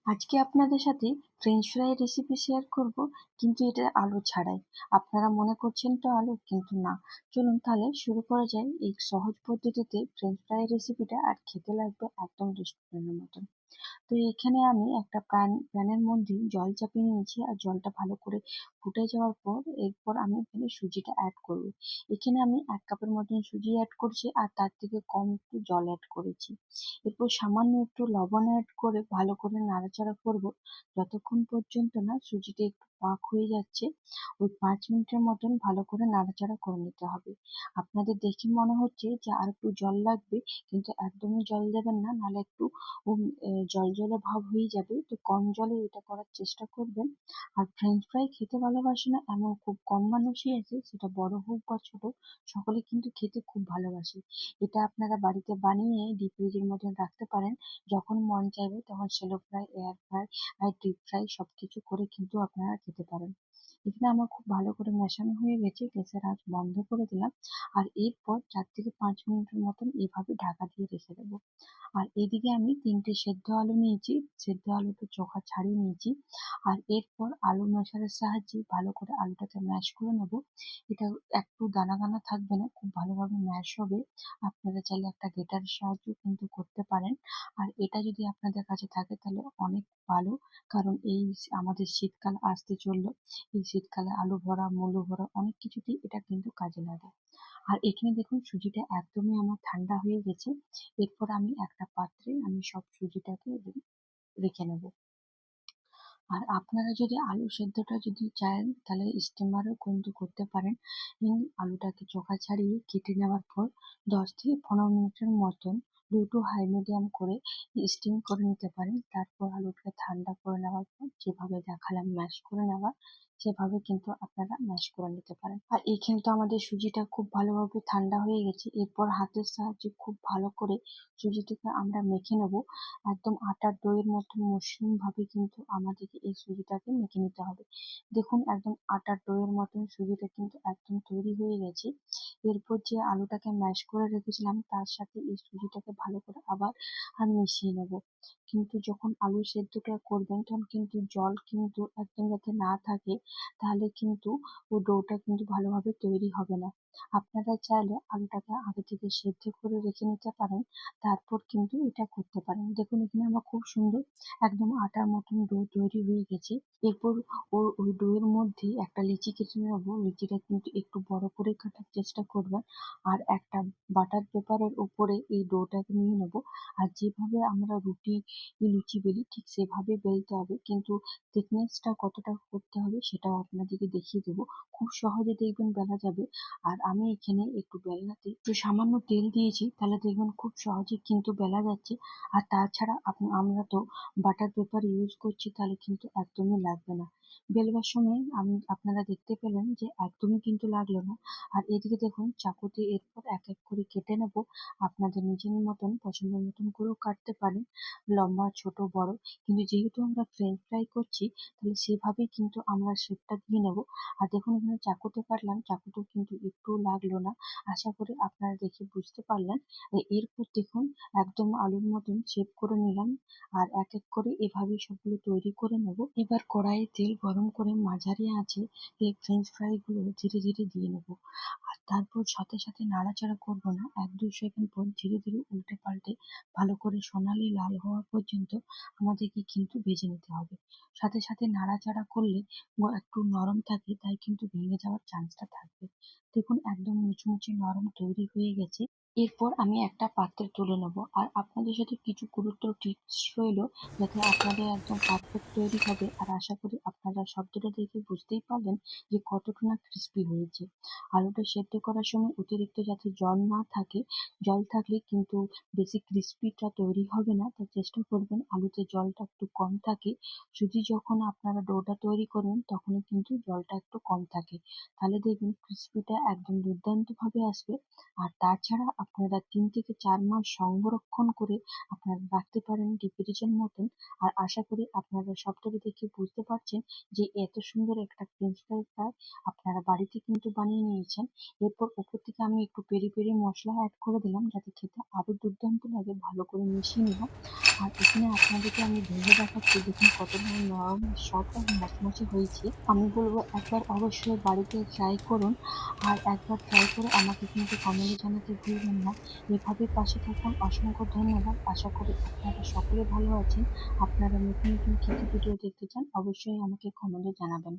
আজকে আপনাদের সাথে ফ্রেঞ্চ ফ্রাই রেসিপি শেয়ার করব, কিন্তু এটা আলু ছাড়াই। আপনারা মনে করছেন তো আলু, কিন্তু না। চলুন তাহলে শুরু করা যায় এই সহজ পদ্ধতিতে ফ্রেঞ্চ ফ্রাই রেসিপিটা। আর খেতে লাগবে একদম রেস্টুরেন্টের মতন। তো এখানে আমি একটা প্যানের মধ্যে জল চাপিয়ে নিয়েছি, আর জলটা ভালো করে ফুটে যাওয়ার পর এরপর আমি এখানে সুজিটা অ্যাড করব। এখানে আমি 1 কাপের মতন সুজি অ্যাড করছি, আর তার থেকে কম একটু জল অ্যাড করেছি। এরপর সামান্য একটু লবণ অ্যাড করে ভালো করে নাড়াচাড়া করব, যতক্ষণ পর্যন্ত না সুজিটা একটু পাক হয়ে যাচ্ছে। ওই 5 মিনিটের মতন ভালো করে নাড়াচাড়া করে নিতে হবে। আপনাদের দেখে মনে হচ্ছে যে আর একটু জল লাগবে, কিন্তু একদমই জল দেবেন না, নাহলে একটু জলজলে ভাব হয়ে যাবে। তো কম জলে এটা করার চেষ্টা করবেন। আর ফ্রেঞ্চ ফ্রাই খেতে ভালোবাসে না এমন খুব কম মানুষই আছে, সেটা বড় হোক বা ছোট, সকলে কিন্তু খেতে খুব ভালোবাসে। এটা আপনারা বাড়িতে বানিয়ে ডিপ ফ্রিজের মধ্যে রাখতে পারেন। যখন মন চাইবে তখন শ্যালো ফ্রাই, এয়ার ফ্রাই আর ডিপ ফ্রাই সবকিছু করে কিন্তু আপনারা খেতে পারেন। এখানে আমার খুব ভালো করে মেশানো হয়ে গেছে, গ্যাসের আঁচ বন্ধ করে দিলাম। আর এরপর 4 থেকে 5 মিনিটের মতন এভাবে ঢাকা দিয়ে রেখে দেবো। আর এদিকে আমি 3টে সেদ্ধ আলু নিয়েছি, সেদ্ধ আলুটা চোখা ছাড়িয়ে নিয়েছি। আর এরপর আলু ম্যাশারের সাহায্যে ভালো করে আলুটাকে ম্যাশ করে নেবো। এটা একটু দানা দানা থাকবে না, খুব ভালোভাবে ম্যাশ হবে। আপনারা চাইলে একটা গ্রেটারের সাহায্যে কিন্তু করতে পারেন। আর এটা যদি আপনাদের কাছে থাকে তাহলে অনেক ভালো, কারণ এই আমাদের শীতকাল আসতে চললো। এই শীতকালে আলু ভরা, মুলো ভরা অনেক কিছুতেই এটা কিন্তু কাজে লাগে। আর এখানে দেখুন সুজিটা একদমই আমার ঠান্ডা হয়ে গেছে। এরপর আমি একটা পাত্রে আমি সব সুজিটাকে রেখে নেব। আর আপনারা যদি আলু সেদ্ধটা যদি চান তাহলে স্টিমারও কিন্তু করতে পারেন। আলুটাকে চোখা ছাড়িয়ে কেটে নেওয়ার পর 10 থেকে 15 মিনিটের মতন লো টু হাই মিডিয়াম করে স্টিম করে নিতে পারেন। তারপর আলুটাকে ঠান্ডা করে নেওয়ার পর যেভাবে দেখালাম ম্যাশ করে নেওয়া, সেভাবে কিন্তু আপনারা ম্যাশ করে নিতে পারেন। আর এখানে তো আমাদের সুজিটা খুব ভালোভাবে ঠান্ডা হয়ে গেছে। এরপর হাতের সাহায্যে খুব ভালো করে সুজিটাকে আমরা মেখে নেব। একদম আটার দইয়ের মতো মসৃণ ভাবে কিন্তু আমাদেরকে এই সুজিটাকে মেখে নিতে হবে। দেখুন একদম আটার দইয়ের মতন সুজিটা কিন্তু একদম তৈরি হয়ে গেছে। এরপর যে আলুটাকে ম্যাশ করে রেখেছিলাম তার সাথে এই সুজিটাকে ভালো করে আবার মিশিয়ে নেব। কিন্তু যখন আলু সেদ্ধটা করবেন তখন কিন্তু জল কিন্তু একদম যাতে না থাকে, তাহলে কিন্তু ও ডোটা কিন্তু ভালোভাবে তৈরি হবে না। আপনারা চাইলে আলুটাকে আগে থেকে সেদ্ধ করে রেখে নিতে পারেন, তারপর কিন্তু এটা করতে পারেন। দেখুন এখানে আমার খুব সুন্দর একদম আটার মতন ডো তৈরি হয়ে গেছে। এরপর ওই ডোয়ের মধ্যে একটা লিচি কেটে নেবো। লিচিটা কিন্তু একটু বড় করে কাটার চেষ্টা করবেন। আর একটা বাটার পেপারের উপরে এই ডোটাকে নিয়ে নেবো। আর যেভাবে আমরা লুচি বেলি ঠিক সেভাবে বেলতে হবে, কিন্তু থিকনেসটা কতটা করতে হবে সেটাও আপনাদেরকে দেখিয়ে দেবো। খুব সহজে দেখবেন বেলা যাবে। আর আমি এখানে একটু বেলনাতে একটু সামান্য তেল দিয়েছি, তাহলে দেখবেন খুব সহজে কিন্তু বেলা যাচ্ছে। আর তাছাড়া আমরা তো বাটার পেপার ইউজ করছি, তাহলে কিন্তু একদমই লাগবে না। বেলবার সময় আপনারা দেখতে পেলেন যে একদমই কিন্তু লাগলো না। আর এদিকে দেখুন চাকুতে এরপর এক এক করে কেটে নেব। আপনাদের নিজের মতন পছন্দ মতন করেও কাটতে পারেন, লম্বা ছোট বড়। কিন্তু যেহেতু আমরা ফ্রেঞ্চ ফ্রাই করছি, তাহলে সেভাবেই কিন্তু আমরা শেপটা দিয়ে নেব। আর দেখুন এখানে চাকুতে কাটলাম, চাকুতেও কিন্তু একটুও লাগলো না। আশা করি আপনারা দেখে বুঝতে পারলেন। এরপর দেখুন একদম আলুর মতন শেপ করে নিলাম। আর এক এক করে এভাবেই সবগুলো তৈরি করে নেব। এবার কড়াইয়ে তেল গরম করে মাঝারি আঁচে এই ফ্রেঞ্চ ফ্রাই গুলো ধীরে ধীরে দিয়ে নেব। আর তারপর সাথে সাথে নাড়াচাড়া করব না, 1-2 সেকেন্ড পর ধীরে ধীরে উল্টে পাল্টে ভালো করে সোনালি লাল হওয়া পর্যন্ত আমাদেরকে কিন্তু ভেজে নিতে হবে। সাথে সাথে নাড়াচাড়া করলে একটু নরম থাকে, তাই কিন্তু ভেঙে যাওয়ার চান্সটা থাকবে। দেখুন একদম মুচমুচে নরম তৈরি হয়ে গেছে। এরপর আমি একটা পাত্রে তুলে নেব। আর আপনাদের সাথে কিছু গুরুত্ব টিপস রইলো, যাতে আপনাদের একদম পারফেক্ট তৈরি হবে। আর আশা করি আপনারা শব্দটা দেখে বুঝতেই পারবেন যে কতটা না ক্রিস্পি হয়েছে। আলুটা সেদ্ধ করার সময় অতিরিক্ত যাতে জল না থাকে, জল থাকলে কিন্তু বেশি ক্রিস্পিটা তৈরি হবে না। তাই চেষ্টা করবেন আলুতে জলটা একটু কম থাকে। যদি যখন আপনারা ডোটা তৈরি করবেন তখনই কিন্তু জলটা একটু কম থাকে, তাহলে দেখবেন ক্রিস্পিটা একদম দুর্দান্ত ভাবে আসবে। আর তাছাড়া আপনারা 3 থেকে 4 মাস সংরক্ষণ করে আপনারা রাখতে পারেন ডিপ ফ্রিজের মতন। আর আশা করি আপনারা শব্দটা দেখে বুঝতে পারছেন যে এত সুন্দর একটা ফ্রেঞ্চ ফ্রাই আপনারা বাড়িতে কিন্তু বানিয়ে নিয়েছেন। এরপর উপর থেকে আমি একটু পেরি পেরি মশলা অ্যাড করে দিলাম যাতে খেতে আরো দুর্দান্ত লাগে। ভালো করে মিশিয়ে নিলাম। আর এখানে আপনাদেরকে আমি ভেঙে দেখাচ্ছি, দেখুন কতটা নরম, সফট আর মচমচে হয়েছে। আমি বলবো একবার অবশ্যই বাড়িতে ট্রাই করুন। আর একবার ট্রাই করে আমাকে কিন্তু কমেন্টে জানাতে ভুলবেন না। এভাবে পাশে থাকুন। অসংখ্য ধন্যবাদ। আশা করি আপনারা সকলে ভালো আছেন। আপনারা নতুন নতুন কি কি ভিডিও দেখতে চান অবশ্যই আমাকে কমেন্টে জানাবেন।